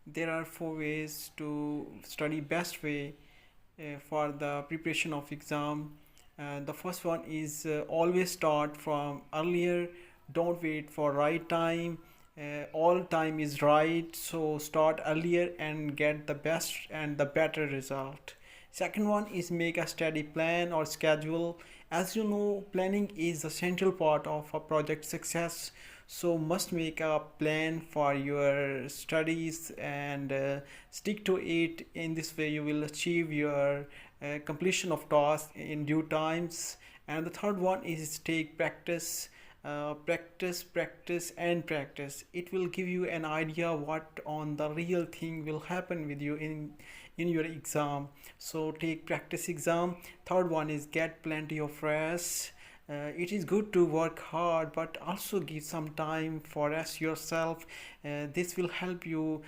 There are four ways to study best way for the preparation of exam. The first one is always start from earlier. Don't wait for right time. All time is right, so start earlier and get the best and the better result. Second one is make a study plan or schedule. As you know, planning is a central part of a project success, so must make a plan for your studies and stick to it. In this way you will achieve your completion of tasks in due times. And the third one is take practice. Practice, it will give you an idea what on the real thing will happen with you in your exam. So take practice exam. Third one is get plenty of rest. It is good to work hard, but also give some time for rest yourself. This will help you